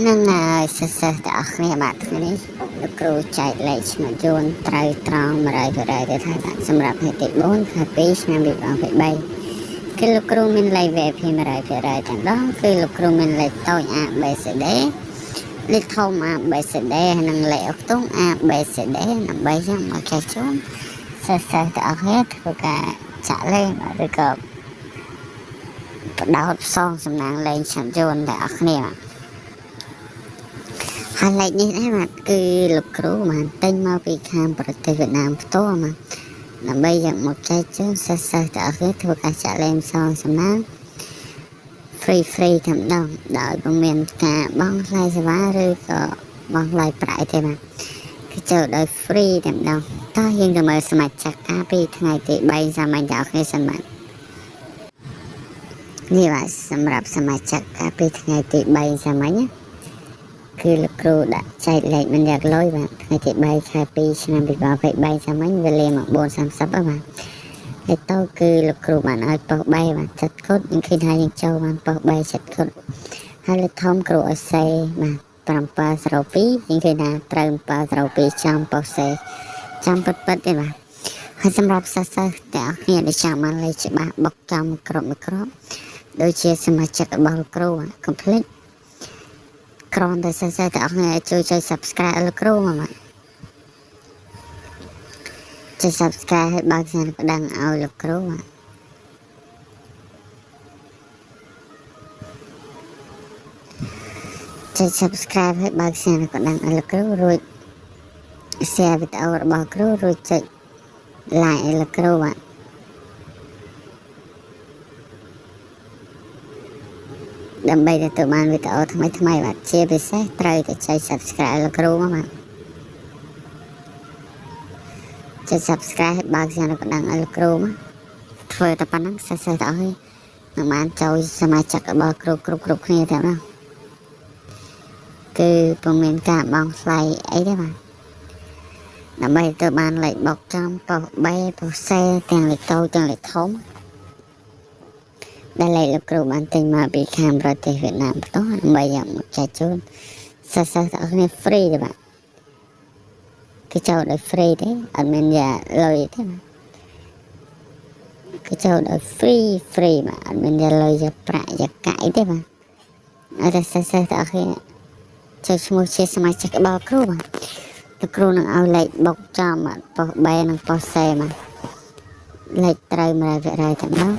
នឹងហើយសិស្សទាំងអស់គ្នាបាទថ្ងៃនេះលោកគ្រូចែកលេខឈ្មោះយួនត្រូវត្រង់100%ទៅថាសម្រាប់ថ្ងៃទី4ខែ2ឆ្នាំ2023គឺលោកគ្រូមានលេខ VIP 100%ទាំងដងគឺលោកគ្រូមានលេខតូច ABCD លេខធំ ABCD និងលេខអុកតុង ABCD ដើម្បីយ៉ាងមកចែកជូនសិស្សទាំងអស់គ្នាធ្វើការចាក់លេខឬក៏បដោតផ្សងសំណាងលេខឈ្មោះយួនទាំងអស់គ្នាហើយលេខនេះដែរបាទគឺលោកគ្រូបានទិញមកពីខាងប្រទេសវៀតណាមផ្ទាល់មកដើម្បីយកមកចែកជូនសិស្សទាំងអស់គ្នាធ្វើការចាក់លេខផ្សងសំណាង free តែម្ដងដោយពុំមានការបង់ថ្លៃសេវាឬក៏បង់ថ្លៃប្រាក់ទេបាទគឺចូលដោយ free តែម្ដងតោះយើងទៅមើលសមាជិកកាលពីថ្ងៃទី3សាមញ្ញទាំងអស់គ្នាសិនបាទនេះបាទសម្រាប់សមាជិកកាលពីថ្ងៃទី3សាមញ្ញគឺលោកគ្រូដាក់ចែកលេខមិនយកលុយបាទថ្ងៃទី3ខែ2ឆ្នាំ2023សាមញ្ញវេលាមក 4:30 បាទលេខតូចគឺលោកគ្រូបានឲ្យប៉ុស3បាទចិត្តគុតយើងឃើញថាយើងចូលបានប៉ុស3ចិត្តគុតហើយលេខធំគ្រូឲ្យសេបាទ702យើងឃើញថាត្រូវ702ចំប៉ុសសេចំពិតទេបាទហើយសម្រាប់សិស្សទាំងអស់គ្នាដែលចង់បានលេខច្បាស់បុកចំគ្រប់ដូចជាសមាជិករបស់លោកគ្រូកុំភ្លេចគ្រាន់តែសិស្សទាំងអស់គ្នាជួយ Subscribe លោកគ្រូមកជួយ Subscribe ឲ្យបើកសារប្តឹងឲ្យលោកគ្រូជួយ Subscribe ឲ្យបើកសារប្តឹងឲ្យលោកគ្រូរួច Share វីដេអូរបស់គ្រូរួចចុច Like ឲ្យលោកគ្រូដើម្បីទទួលបានវីដេអូថ្មីបាទជាពិសេសត្រូវតែចុច Subscribe លោកគ្រូមកបាទចុច Subscribe ឲ្យបើកសារប្តឹងឲ្យលោកគ្រូមកធ្វើតែប៉ុណ្ណឹងសិស្សទាំងអស់គ្នានឹងបានចូលសមាជិករបស់គ្រូគ្រប់គ្នាតែម្ដងគឺពុំមានការបង់ថ្លៃអីទេបាទដើម្បីទទួលបានលេខបុកចំប៉ុសBប៉ុសCទាំងលេខតូចទាំងលេខធំដែលលោកគ្រូបានទិញមកពីខាងប្រទេសវៀតណាមផ្ទាល់ដើម្បីយកមកចែកជូនសិស្សទាំងអស់គ្នា free ទេបាទគឺចូលដោយ free ទេអត់មានយ៉ាលុយទេបាទគឺចូលដោយ free បាទអត់មានយ៉ាលុយយ៉ាប្រាក់យ៉ាកាក់អីទេបាទអត់តែសិស្សទាំងអស់គ្នាចូលឈ្មោះជាសមាជិករបស់គ្រូបាទលោកគ្រូនឹងឲ្យលេខបុកចំប៉ុសBនិងប៉ុសCបាទលេខត្រូវ100%តែម្ដង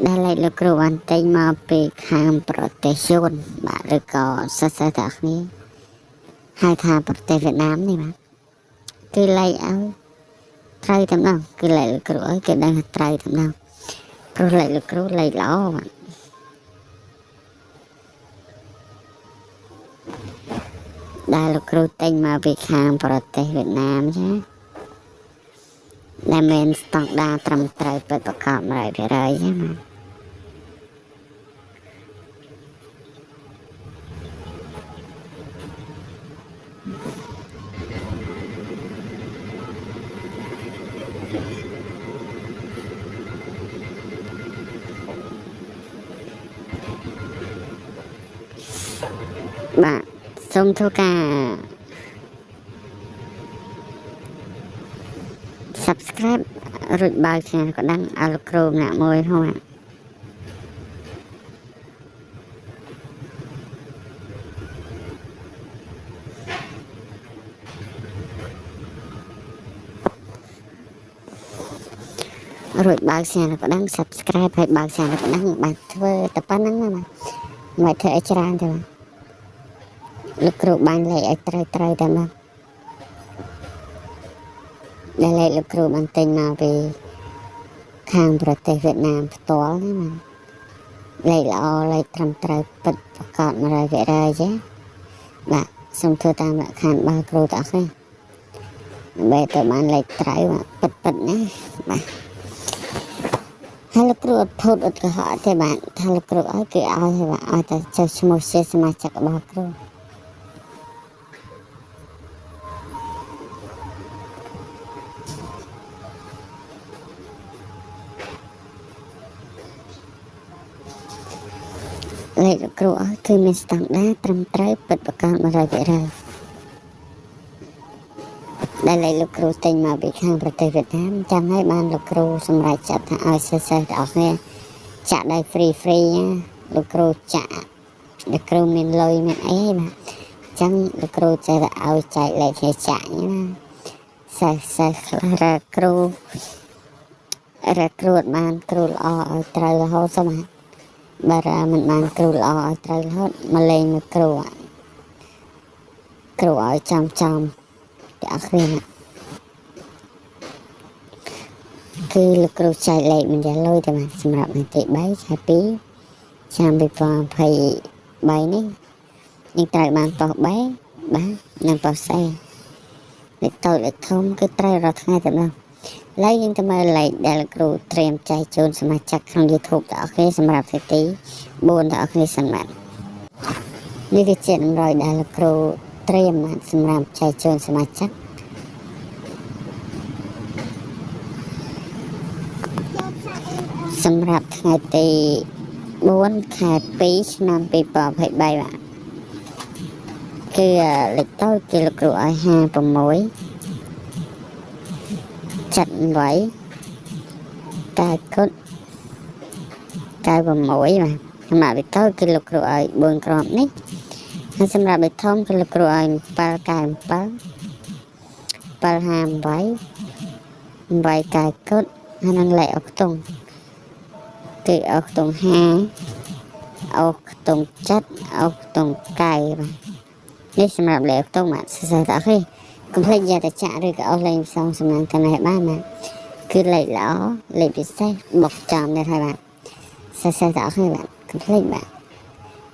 ដែលលោកគ្រូបានទិញមកពីខាងប្រទេសយួនបាទឬក៏សិស្សទាំងអស់គ្នាហៅថាប្រទេសវៀតណាមនេះបាទគឺលេខឲ្យត្រូវតែម្ដងគឺលេខលោកគ្រូឲ្យគេដឹងថាត្រូវតែម្ដងព្រោះលេខលោកគ្រូលេខល្អបាទដែលលោកគ្រូទិញមកពីខាងប្រទេសវៀតណាមចាដែលមានស្តង់ដារត្រឹមត្រូវពិតប្រាកដ 100% ចាបាទសូមធ្វើការ Subscribe រួចបើកសារក៏ដឹងឲ្យលោកគ្រូម្នាក់មួយហ្នឹងរួចបើកសារក៏ដឹង Subscribe ហើយបើកសារក៏ដឹងបាទធ្វើតែប៉ុណ្្នឹងណាមិនធ្វើឲ្យច្រើនទេបាទលោកគ្រូបានលេខឲ្យត្រូវតែមកដែលលេខលោកគ្រូបានទិញមកពីខាងប្រទេសវៀតណាមផ្ទាល់ណាលេខល្អលេខត្រឹមត្រូវពិតប្រាកដ 100% ចាបាទសូមធ្វើតាមលក្ខខណ្ឌរបស់គ្រូទាំងអស់គ្នាដើម្បីទៅបានលេខត្រូវពិតណាបាទហើយលោកគ្រូអត់ភូតអត់កុហកទេបាទថាលោកគ្រូឲ្យគឺឲ្យហើយបាទឲ្យតែចុះឈ្មោះជាសមាជិករបស់គ្រូ លេខលោកគ្រូអស់គឺមានស្តង់ដារត្រឹមត្រូវពិតប្រាកដ 100% ដែលលេខលោកគ្រូទិញមកពីខាងប្រទេសវៀតណាមចាំឲ្យបានលោកគ្រូសម្រេចចិត្តថាឲ្យសិស្សៗទាំងអស់គ្នាចាក់ដោយ free ណាលោកគ្រូចាក់លោកគ្រូមានលុយមានអីបាទអញ្ចឹងលោកគ្រូចេះតែឲ្យចែកលេខគ្នាចាក់ណាសិស្សខ្លះរកគ្រូអត់បានគ្រូល្អឲ្យត្រូវរហូតសមបើមិនបានគ្រូល្អឲ្យត្រូវរហូតមកលេងមកគ្រូឲ្យចំទាំងអស់គ្នាគឺលោកគ្រូចែកលេខមិនយ៉ាងលុយតែសម្រាប់ថ្ងៃទី3ខែ2ឆ្នាំ2023នេះយើងត្រូវបានប៉ុស B បាទនិងប៉ុស C លេខតូចលេខធំគឺត្រូវរាល់ថ្ងៃតែម្ដងឥឡូវយើងទៅមើលលេខដែលលោកគ្រូត្រៀមចែកជូនសមាជិកក្នុង YouTube ទាំងអស់គ្នាសម្រាប់ថ្ងៃទី4ទាំងអស់គ្នាសិនបាទនេះគឺជាតម្រុយដែលលោកគ្រូត្រៀមសម្រាប់ចែកជូនសមាជិកសម្រាប់ថ្ងៃទី4ខែ2ឆ្នាំ2023បាទគឺលេខតូចគឺលោកគ្រូឲ្យ56 78កែគុត96បាទសម្រាប់លេខតូចគឺលោកគ្រូឲ្យ4គ្រាប់នេះហើយសម្រាប់លេខធំគឺលោកគ្រូឲ្យ7កែ7 758 8កែគុតហើយនឹងលេខអុកតុងគឺអុកតុង5អុកតុង7អុកតុង9បាទនេះសម្រាប់លេខអុកតុងបាទសរសេរតើអីកុំភ្លេចយកតែចាក់ឬក៏អស់លេខផ្សងសំណាងកាន់តែបានណាគឺលេខល្អលេខពិសេសបុកចំនេះហើយបាទសរសេរតើអីបាទកុំភ្លេចបាទ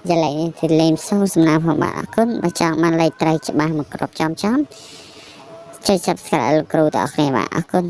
យកលេខនេះគឺលេខផ្សងសំណាងផងបាទអរគុណបើចង់បានលេខត្រីច្បាស់មកគ្រប់ចំចុច Subscribe លោកគ្រូតើអរគ្នាបាទអរគុណ